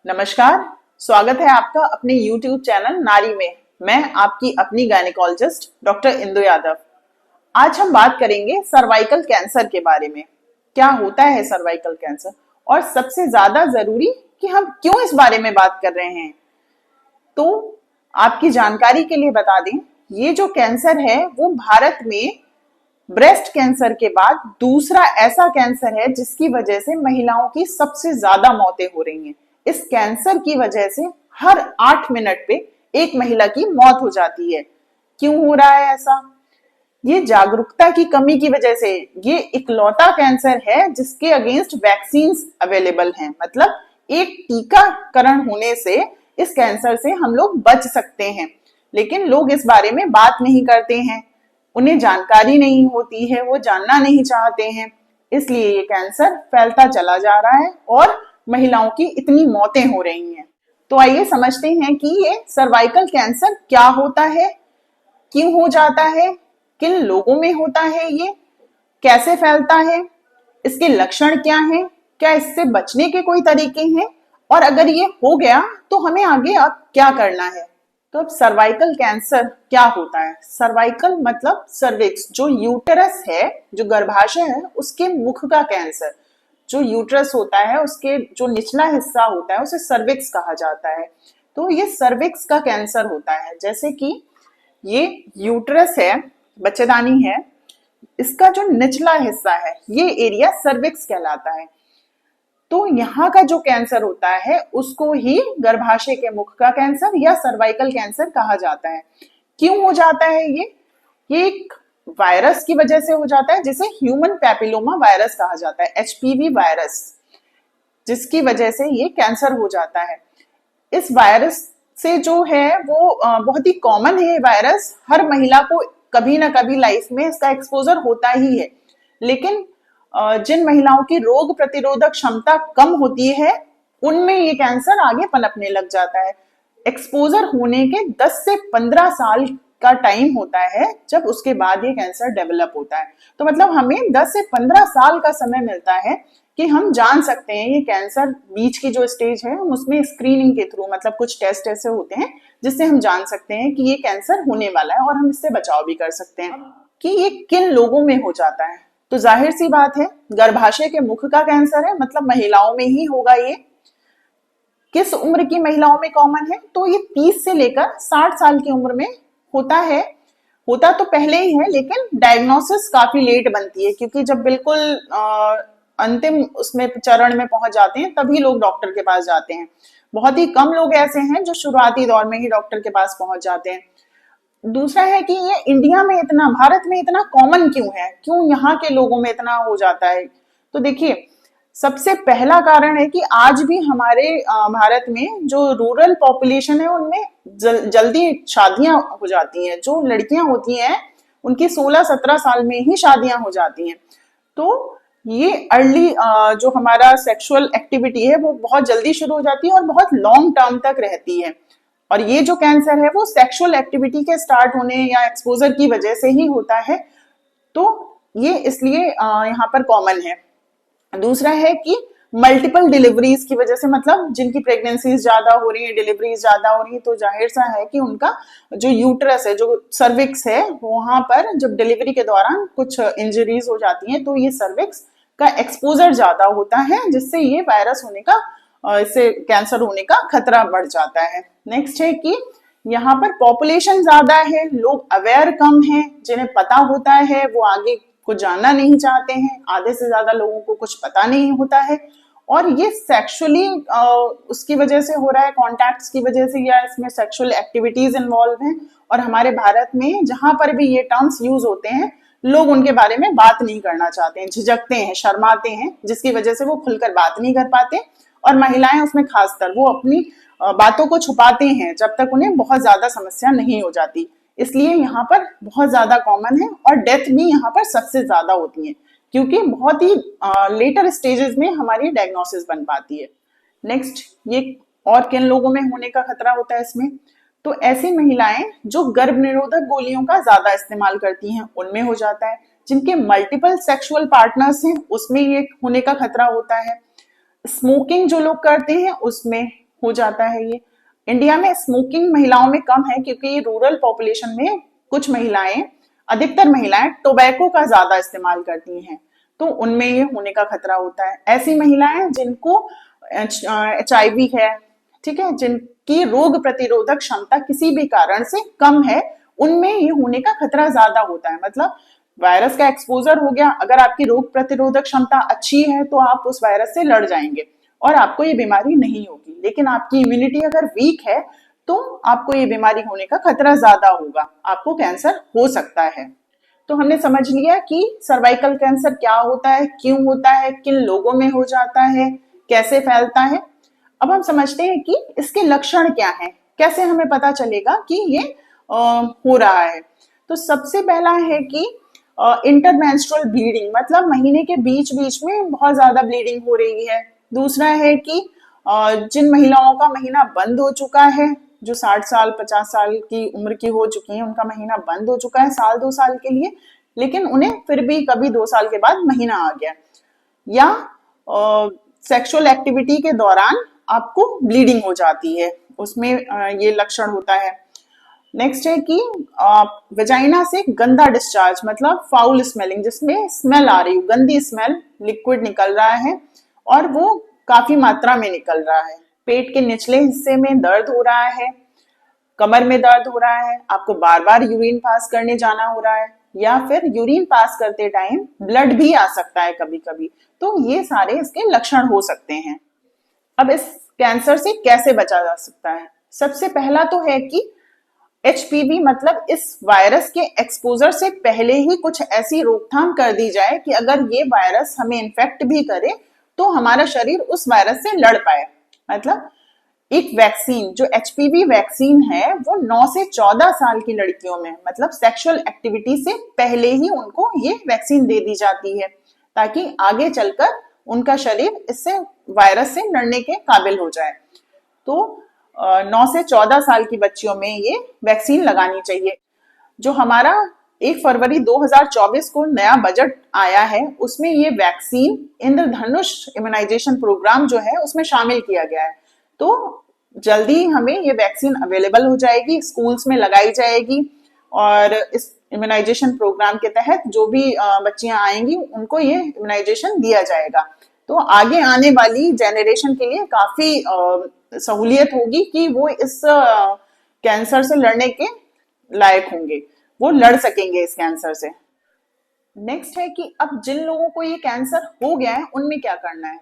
नमस्कार। स्वागत है आपका अपने YouTube चैनल नारी में। मैं आपकी अपनी गायनेकोलॉजिस्ट डॉक्टर इंदु यादव। आज हम बात करेंगे सर्वाइकल कैंसर के बारे में। क्या होता है सर्वाइकल कैंसर और सबसे ज्यादा जरूरी कि हम क्यों इस बारे में बात कर रहे हैं। तो आपकी जानकारी के लिए बता दें, ये जो कैंसर है वो भारत में ब्रेस्ट कैंसर के बाद दूसरा ऐसा कैंसर है जिसकी वजह से महिलाओं की सबसे ज्यादा मौतें हो रही हैं। इस कैंसर की वजह से हर 8 मिनट पे एक महिला की मौत हो जाती है। क्यों हो रहा है ऐसा? ये जागरूकता की कमी की वजह से। ये इकलौता कैंसर है जिसके अगेंस्ट वैक्सीन अवेलेबल हैं। मतलब एक टीकाकरण होने से इस कैंसर से हम लोग बच सकते हैं, लेकिन लोग इस बारे में बात नहीं करते हैं। उन्हें जानकारी नहीं होती है, वो जानना नहीं चाहते हैं, इसलिए ये कैंसर फैलता चला जा रहा है और महिलाओं की इतनी मौतें हो रही हैं। तो आइए समझते हैं कि ये सर्वाइकल कैंसर क्या होता है, क्यों हो जाता है, किन लोगों में होता है, ये कैसे फैलता है, इसके लक्षण क्या हैं, क्या इससे बचने के कोई तरीके हैं, और अगर ये हो गया तो हमें आगे अब क्या करना है। तो अब सर्वाइकल कैंसर क्या होता है? सर्वाइकल मतलब सर्विक्स, जो यूटेरस है, जो गर्भाशय है, उसके मुख का कैंसर। जो यूट्रस होता है उसके जो निचला हिस्सा होता है उसे सर्विक्स कहा जाता है। तो ये सर्विक्स का कैंसर होता है। जैसे कि ये यूट्रस है, बच्चेदानी है, इसका जो निचला हिस्सा है ये एरिया सर्विक्स कहलाता है। तो यहाँ का जो कैंसर होता है उसको ही गर्भाशय के मुख का कैंसर या सर्वाइकल कैंसर कहा जाता है। क्यों हो जाता है ये एक वायरस की वजह से हो जाता है जिसे ह्यूमन पैपिलोमा वायरस कहा जाता है, एचपीवी वायरस, जिसकी वजह से ये कैंसर हो जाता है। इस वायरस से जो है वो बहुत ही कॉमन है। वायरस हर महिला को कभी ना कभी लाइफ में इसका एक्सपोजर होता ही है, लेकिन जिन महिलाओं की रोग प्रतिरोधक क्षमता कम होती है उनमें ये कैंसर आगे पनपने लग जाता है। एक्सपोजर होने के 10 से 15 साल का टाइम होता है जब उसके बाद ये कैंसर डेवलप होता है। तो मतलब हमें 10 से 15 साल का समय मिलता है कि हम जान सकते हैं ये कैंसर। बीच की जो स्टेज है हम उसमें स्क्रीनिंग के थ्रू, मतलब कुछ टेस्ट ऐसे होते हैं जिससे हम जान सकते हैं कि ये कैंसर होने वाला है और हम इससे बचाव भी कर सकते हैं। कि ये किन लोगों में हो जाता है, तो जाहिर सी बात है गर्भाशय के मुख का कैंसर है, मतलब महिलाओं में ही होगा ये। किस उम्र की महिलाओं में कॉमन है? तो ये 30 से लेकर 60 साल की उम्र में होता है। होता तो पहले ही है, लेकिन डायग्नोसिस काफी लेट बनती है, क्योंकि जब बिल्कुल अंतिम उसमें चरण में पहुंच जाते हैं तभी लोग डॉक्टर के पास जाते हैं। बहुत ही कम लोग ऐसे हैं जो शुरुआती दौर में ही डॉक्टर के पास पहुंच जाते हैं। दूसरा है कि ये इंडिया में इतना, भारत में इतना कॉमन क्यों है, क्यों यहाँ के लोगों में इतना हो जाता है? तो देखिए, सबसे पहला कारण है कि आज भी हमारे भारत में जो रूरल पॉपुलेशन है उनमें जल्दी शादियां हो जाती हैं। जो लड़कियां होती हैं उनकी 16-17 साल में ही शादियां हो जाती हैं। तो ये अर्ली जो हमारा सेक्सुअल एक्टिविटी है वो बहुत जल्दी शुरू हो जाती है और बहुत लॉन्ग टर्म तक रहती है। और ये जो कैंसर है वो सेक्सुअल एक्टिविटी के स्टार्ट होने या एक्सपोजर की वजह से ही होता है। तो ये इसलिए यहाँ पर कॉमन है। दूसरा है कि मल्टीपल डिलीवरीज की वजह से, मतलब जिनकी प्रेगनेंसीज ज्यादा हो रही है, डिलीवरीज ज्यादा हो रही है, तो जाहिर सा है कि उनका जो यूट्रस है, जो सर्विक्स है, वहां पर जब डिलीवरी के दौरान कुछ इंजरीज हो जाती हैं तो ये सर्विक्स का एक्सपोजर ज्यादा होता है, जिससे ये वायरस होने का, इससे कैंसर होने का खतरा बढ़ जाता है। नेक्स्ट है कि यहाँ पर पॉपुलेशन ज्यादा है, लोग अवेयर कम हैं, जिन्हें पता होता है वो आगे कुछ जानना नहीं चाहते हैं। आधे से ज्यादा लोगों को कुछ पता नहीं होता है, और ये सेक्सुअली उसकी वजह से हो रहा है, कॉन्टैक्ट्स की वजह से, या इसमें सेक्सुअल एक्टिविटीज इन्वॉल्व हैं। और हमारे भारत में जहां पर भी ये टर्म्स यूज होते हैं लोग उनके बारे में बात नहीं करना चाहते हैं, झिझकते हैं, शर्माते हैं, जिसकी वजह से वो खुलकर बात नहीं कर पाते। और महिलाएं उसमें खासकर वो अपनी बातों को छुपाते हैं जब तक उन्हें बहुत ज्यादा समस्या नहीं हो जाती। इसलिए यहाँ पर बहुत ज्यादा कॉमन है, और डेथ भी यहाँ पर सबसे ज्यादा होती है, क्योंकि बहुत ही लेटर स्टेजेस में हमारी डायग्नोसिस बन पाती है। नेक्स्ट, ये और किन लोगों में होने का खतरा होता है इसमें? तो ऐसी महिलाएं जो गर्भ निरोधक गोलियों का ज्यादा इस्तेमाल करती हैं उनमें हो जाता है। जिनके मल्टीपल सेक्सुअल पार्टनर्स हैं उसमें ये होने का खतरा होता है। स्मोकिंग जो लोग करते हैं उसमें, हो जाता है ये। इंडिया में स्मोकिंग महिलाओं में कम है क्योंकि रूरल पॉपुलेशन में कुछ महिलाएं, अधिकतर महिलाएं टोबैको का ज्यादा इस्तेमाल करती हैं, तो उनमें ये होने का खतरा होता है। ऐसी महिलाएं जिनको HIV है, ठीक है, जिनकी रोग प्रतिरोधक क्षमता किसी भी कारण से कम है, उनमें ये होने का खतरा ज्यादा होता है। मतलब वायरस का एक्सपोजर हो गया, अगर आपकी रोग प्रतिरोधक क्षमता अच्छी है तो आप उस वायरस से लड़ जाएंगे और आपको ये बीमारी नहीं होगी। लेकिन आपकी इम्यूनिटी अगर वीक है तो आपको ये बीमारी होने का खतरा ज्यादा होगा, आपको कैंसर हो सकता है। तो हमने समझ लिया कि सर्वाइकल कैंसर क्या होता है, क्यों होता है, किन लोगों में हो जाता है, कैसे फैलता है। अब हम समझते हैं कि इसके लक्षण क्या हैं, कैसे हमें पता चलेगा कि ये हो रहा है। तो सबसे पहला है कि इंटरमेंस्ट्रुअल ब्लीडिंग, मतलब महीने के बीच बीच में बहुत ज्यादा ब्लीडिंग हो रही है। दूसरा है कि जिन महिलाओं का महीना बंद हो चुका है, जो 60 साल 50 साल की उम्र की हो चुकी हैं, उनका महीना बंद हो चुका है साल 2 साल के लिए, लेकिन उन्हें फिर भी कभी 2 साल के बाद महीना आ गया, या सेक्सुअल एक्टिविटी के दौरान आपको ब्लीडिंग हो जाती है, उसमें ये लक्षण होता है। नेक्स्ट है कि वेजाइना से गंदा डिस्चार्ज, मतलब फाउल स्मेलिंग, जिसमें स्मेल आ रही है, गंदी स्मेल, लिक्विड निकल रहा है और वो काफी मात्रा में निकल रहा है। पेट के निचले हिस्से में दर्द हो रहा है, कमर में दर्द हो रहा है, आपको बार बार यूरिन पास करने जाना हो रहा है, या फिर यूरिन पास करते टाइम ब्लड भी आ सकता है कभी कभी। तो ये सारे इसके लक्षण हो सकते हैं। अब इस कैंसर से कैसे बचा जा सकता है? सबसे पहला तो है कि HPV, मतलब इस वायरस के एक्सपोजर से पहले ही कुछ ऐसी रोकथाम कर दी जाए कि अगर ये वायरस हमें इन्फेक्ट भी करे तो हमारा शरीर उस वायरस से लड़ पाए। मतलब एक वैक्सीन, जो HPV वैक्सीन है, वो 9 से 14 साल की लड़कियों में, मतलब सेक्सुअल एक्टिविटी से पहले ही उनको ये वैक्सीन दे दी जाती है, ताकि आगे चलकर उनका शरीर इससे, वायरस से लड़ने के काबिल हो जाए। तो 9 से 14 साल की बच्चियों में ये वैक्सीन लगानी चाहिए। जो हमारा 1 फरवरी 2024 को नया बजट आया है, उसमें ये वैक्सीन इंद्रधनुष इम्यूनाइजेशन प्रोग्राम जो है उसमें शामिल किया गया है। तो जल्दी हमें ये वैक्सीन अवेलेबल हो जाएगी, स्कूल्स में लगाई जाएगी, और इस इम्यूनाइजेशन प्रोग्राम के तहत जो भी बच्चियां आएंगी उनको ये इम्यूनाइजेशन दिया जाएगा। तो आगे आने वाली जेनरेशन के लिए काफी सहूलियत होगी कि वो इस कैंसर से लड़ने के लायक होंगे, वो लड़ सकेंगे इस कैंसर से। नेक्स्ट है कि अब जिन लोगों को ये कैंसर हो गया है उनमें क्या करना है।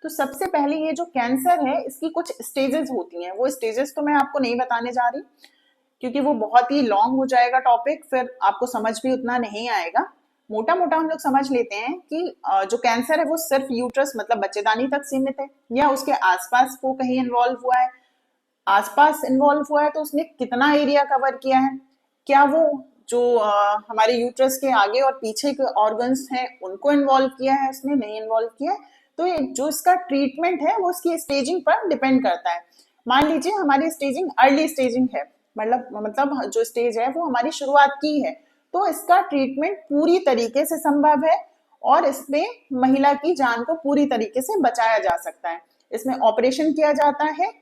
तो सबसे पहले ये जो कैंसर है इसकी कुछ स्टेजेस होती हैं, वो स्टेजेस तो मैं आपको नहीं बताने जा रही क्योंकि वो बहुत ही लॉन्ग हो जाएगा टॉपिक, फिर आपको समझ भी उतना नहीं आएगा। मोटा मोटा हम लोग समझ लेते हैं कि जो कैंसर है वो सिर्फ यूट्रस, मतलब बच्चेदानी तक सीमित है, या उसके आसपास वो कहीं इन्वॉल्व हुआ है। आसपास इन्वॉल्व हुआ है तो उसने कितना एरिया कवर किया है, क्या वो जो हमारे यूट्रस के आगे और पीछे के ऑर्गन्स हैं उनको इन्वॉल्व किया है, उसने नहीं इन्वॉल्व किया है। तो जो इसका ट्रीटमेंट है वो उसकी स्टेजिंग पर डिपेंड करता है। मान लीजिए हमारी स्टेजिंग अर्ली स्टेजिंग है, मतलब जो स्टेज है वो हमारी शुरुआत की है, तो इसका ट्रीटमेंट पूरी तरीके से संभव है और इसमें महिला की जान को पूरी तरीके से बचाया जा सकता है। इसमें ऑपरेशन किया जाता है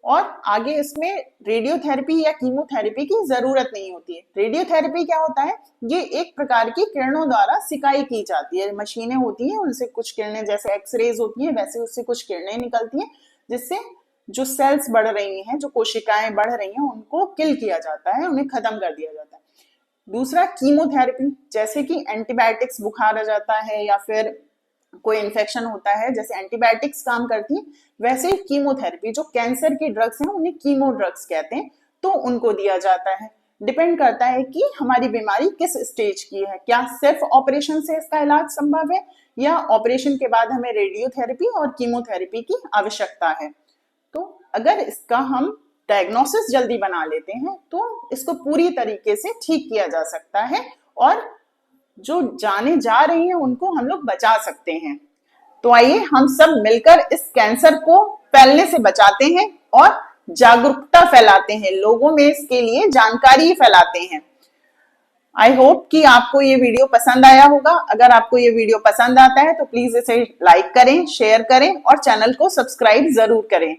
और आगे इसमें रेडियोथेरेपी या कीमोथेरेपी की जरूरत नहीं होती है। रेडियोथेरेपी क्या होता है, ये एक प्रकार की किरणों द्वारा सिकाई की जाती है, मशीनें होती हैं, उनसे कुछ किरणें, जैसे एक्सरेज होती है वैसे उससे कुछ किरणें निकलती हैं, जिससे जो सेल्स बढ़ रही हैं, जो कोशिकाएं बढ़ रही हैं, उनको किल किया जाता है, उन्हें खत्म कर दिया जाता है। दूसरा कीमोथेरेपी, जैसे कि एंटीबायोटिक्स, बुखार आ जाता है या फिर कोई इन्फेक्शन होता है, जैसे एंटीबायोटिक्स काम करती है, वैसे ही कीमोथेरेपी, जो कैंसर की ड्रग्स हैं उन्हें कीमो ड्रग्स कहते हैं, तो उनको दिया जाता है। डिपेंड करता है कि हमारी बीमारी किस स्टेज की है, क्या सिर्फ ऑपरेशन से इसका इलाज संभव है या ऑपरेशन के बाद हमें रेडियोथेरेपी और कीमोथेरेपी की आवश्यकता है। तो अगर इसका हम डायग्नोसिस जल्दी बना लेते हैं तो इसको पूरी तरीके से ठीक किया जा सकता है और जो जाने जा रही हैं उनको हम लोग बचा सकते हैं। तो आइए हम सब मिलकर इस कैंसर को फैलने से बचाते हैं और जागरूकता फैलाते हैं, लोगों में इसके लिए जानकारी फैलाते हैं। आई होप कि आपको ये वीडियो पसंद आया होगा। अगर आपको ये वीडियो पसंद आता है तो प्लीज इसे लाइक करें, शेयर करें और चैनल को सब्सक्राइब जरूर करें।